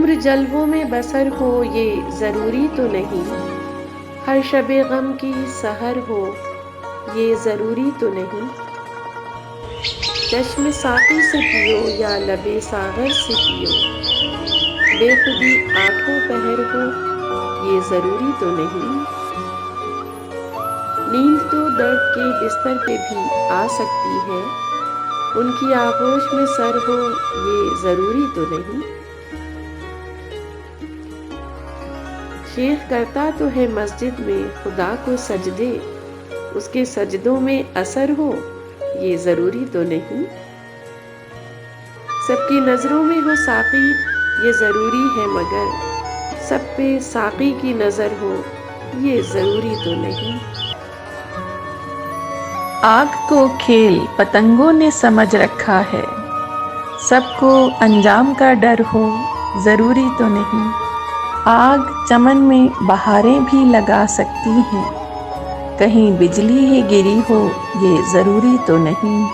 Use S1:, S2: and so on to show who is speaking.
S1: عمر جلووں میں بسر ہو یہ ضروری تو نہیں، ہر شب غم کی سحر ہو یہ ضروری تو نہیں، چشم ساقی سے پیو یا لب ساغر سے پیو، بے خودی آٹھوں پہر ہو یہ ضروری تو نہیں، نیند تو درد کے بستر پہ بھی آ سکتی ہے، ان کی آغوش میں سر ہو یہ ضروری تو نہیں، شیخ کرتا تو ہے مسجد میں خدا کو سجدے، اس کے سجدوں میں اثر ہو یہ ضروری تو نہیں، سب کی نظروں میں ہو ساقی یہ ضروری ہے مگر سب پہ ساقی کی نظر ہو یہ ضروری تو نہیں۔
S2: آگ کو کھیل پتنگوں نے سمجھ رکھا ہے، سب کو انجام کا ڈر ہو ضروری تو نہیں، آگ چمن میں بہاریں بھی لگا سکتی ہیں، کہیں بجلی ہی گری ہو یہ ضروری تو نہیں۔